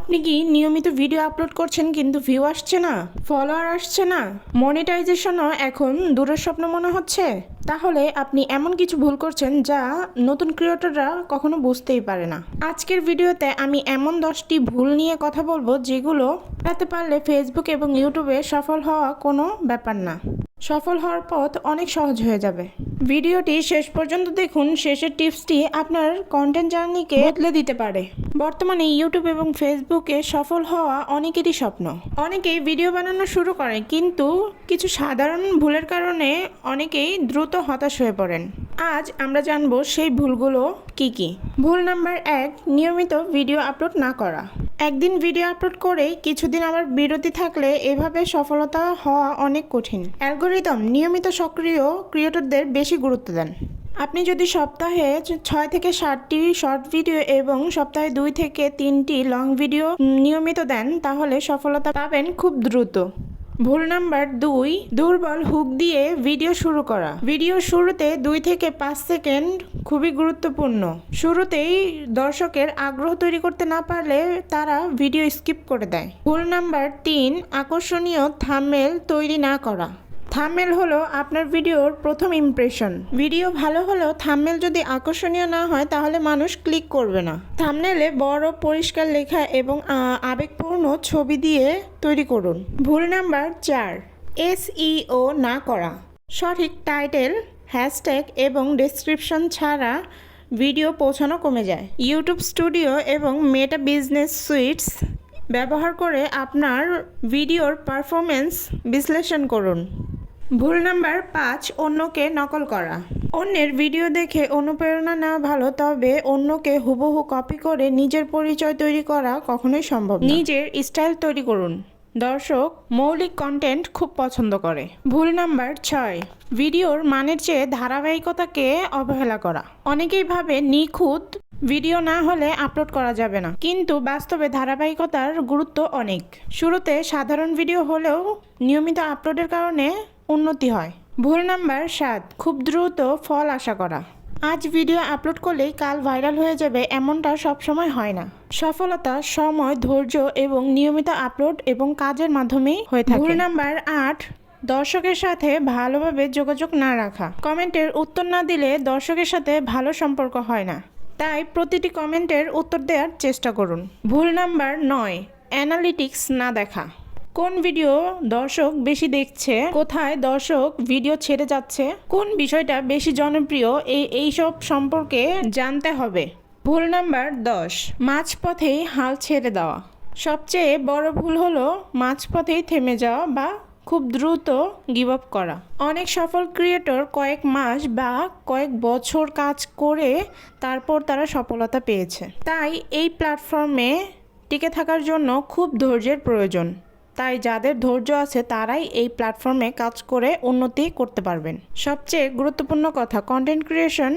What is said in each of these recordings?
আপনি কি নিয়মিত ভিডিও আপলোড করছেন কিন্তু ভিউ আসছে না, ফলোয়ার আসছে না, মনিটাইজেশনও এখন দূরের স্বপ্ন মনে হচ্ছে? তাহলে আপনি এমন কিছু ভুল করছেন যা নতুন ক্রিয়েটররা কখনো বুঝতেই পারে না। আজকের ভিডিওতে আমি এমন 10টি ভুল নিয়ে কথা বলবো যেগুলো এড়াতে পারলে ফেসবুক এবং ইউটিউবে সফল হওয়া কোনো ব্যাপার না। সফল হওয়ার পথ অনেক সহজ হয়ে যাবে। ভিডিওটি শেষ পর্যন্ত দেখুন। শেষের টিপসটি আপনার কন্টেন্ট জার্নিকে বদলে দিতে পারে। বর্তমানে ইউটিউব এবং ফেসবুকে সফল হওয়া অনেকেরই স্বপ্ন। অনেকেই ভিডিও বানানো শুরু করে, কিন্তু কিছু সাধারণ ভুলের কারণে অনেকেই দ্রুত হতাশ হয়ে পড়েন। আজ আমরা জানবো সেই ভুলগুলো কি কি। ভুল নাম্বার 1, নিয়মিত ভিডিও আপলোড না করা। একদিন ভিডিও আপলোড করে কিছুদিন আবার বিরতি থাকলে এভাবে সফলতা হওয়া অনেক কঠিন। অ্যালগোরিদম নিয়মিত সক্রিয় ক্রিয়েটরদের বেশি গুরুত্ব দেন। আপনি যদি সপ্তাহে 6 থেকে 7টি শর্ট ভিডিও এবং সপ্তাহে 2 থেকে 3টি লং ভিডিও নিয়মিত দেন, তাহলে সফলতা পাবেন খুব দ্রুত। ভুল নাম্বার 2, দুর্বল হুক দিয়ে ভিডিও শুরু করা। ভিডিও শুরুতে 2 থেকে 5 সেকেন্ড খুবই গুরুত্বপূর্ণ। শুরুতেই দর্শকের আগ্রহ তৈরি করতে না পারলে তারা ভিডিও স্কিপ করে দেয়। ভুল নাম্বার 3, আকর্ষণীয় থাম্বনেল তৈরি না করা। থাম্বনেল হলো আপনার ভিডিওর প্রথম ইমপ্রেশন। ভিডিও ভালো হলেও থাম্বনেল যদি আকর্ষণীয় না হয় তাহলে মানুষ ক্লিক করবে না। থাম্বনেলে বড় পরিষ্কার লেখা এবং আবেগপূর্ণ ছবি দিয়ে তৈরি করুন। ভুল নাম্বার 4, SEO না করা। সঠিক টাইটেল, হ্যাশট্যাগ এবং ডেসক্রিপশন ছাড়া ভিডিও পৌঁছানো কমে যায়। ইউটিউব স্টুডিও এবং মেটা বিজনেস সুইটস ব্যবহার করে আপনার ভিডিওর পারফরমেন্স বিশ্লেষণ করুন। ভুল নাম্বার 5, অন্যকে নকল করা। অন্যের ভিডিও দেখে অনুপ্রেরণা নেওয়া ভালো, তবে অন্যকে হুবহু কপি করে নিজের পরিচয় তৈরি করা কখনোই সম্ভব না। নিজের স্টাইল তৈরি করুন। দর্শক মৌলিক কন্টেন্ট খুব পছন্দ করে। ভুল নাম্বার 6, ভিডিওর মানের চেয়ে ধারাবাহিকতাকে অবহেলা করা। অনেকেই ভাবে নিখুঁত ভিডিও না হলে আপলোড করা যাবে না, কিন্তু বাস্তবে ধারাবাহিকতার গুরুত্ব অনেক। শুরুতে সাধারণ ভিডিও হলেও নিয়মিত আপলোডের কারণে উন্নতি হয়। ভুল নাম্বার 7, খুব দ্রুত ফল আশা করা। আজ ভিডিও আপলোড করলেই কাল ভাইরাল হয়ে যাবে এমনটা সবসময় হয় না। সফলতা সময়, ধৈর্য এবং নিয়মিত আপলোড এবং কাজের মাধ্যমেই হয়ে থাকে। ভুল নাম্বার 8, দর্শকের সাথে ভালোভাবে যোগাযোগ না রাখা। কমেন্টের উত্তর না দিলে দর্শকের সাথে ভালো সম্পর্ক হয় না, তাই প্রতিটি কমেন্টের উত্তর দেওয়ার চেষ্টা করুন। ভুল নাম্বার 9, অ্যানালিটিক্স না দেখা। কোন ভিডিও দর্শক বেশি দেখছে, কোথায় দর্শক ভিডিও ছেড়ে যাচ্ছে, কোন বিষয়টা বেশি জনপ্রিয়, এইসব সম্পর্কে জানতে হবে। ভুল নাম্বার 10, মাঝপথেই হাল ছেড়ে দেওয়া। সবচেয়ে বড় ভুল হলো মাঝপথেই থেমে যাওয়া বা খুব দ্রুত গিভ আপ করা। অনেক সফল ক্রিয়েটর কয়েক মাস বা কয়েক বছর কাজ করে তারপর তারা সফলতা পেয়েছে। তাই এই প্ল্যাটফর্মে টিকে থাকার জন্য খুব ধৈর্যের প্রয়োজন। তাই যাদের ধৈর্য আছে তারাই এই প্ল্যাটফর্মে কাজ করে উন্নতি করতে পারবেন। সবচেয়ে গুরুত্বপূর্ণ কথা, কন্টেন্ট ক্রিয়েশন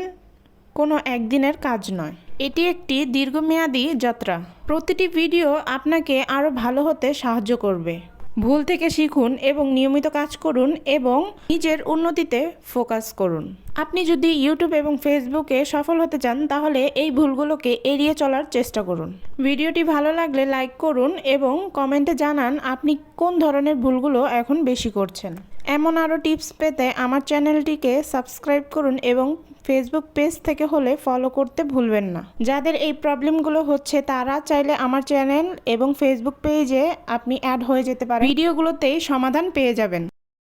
কোনো একদিনের কাজ নয়, এটি একটি দীর্ঘমেয়াদী যাত্রা। প্রতিটি ভিডিও আপনাকে আরও ভালো হতে সাহায্য করবে। ভুল থেকে শিখুন এবং নিয়মিত কাজ করুন এবং নিজের উন্নতিতে ফোকাস করুন। আপনি যদি ইউটিউব এবং ফেসবুকে সফল হতে চান তাহলে এই ভুলগুলোকে এড়িয়ে চলার চেষ্টা করুন। ভিডিওটি ভালো লাগলে লাইক করুন এবং কমেন্টে জানান আপনি কোন ধরনের ভুলগুলো এখন বেশি করছেন। এমন আরও টিপস পেতে আমার চ্যানেলটিকে সাবস্ক্রাইব করুন এবং ফেসবুক পেজ থেকে হলে ফলো করতে ভুলবেন না। যাদের এই প্রবলেমগুলো হচ্ছে তারা চাইলে আমার চ্যানেল এবং ফেসবুক পেজে আপনি অ্যাড হয়ে যেতে পারেন। ভিডিওগুলোতেই সমাধান পেয়ে যাবেন।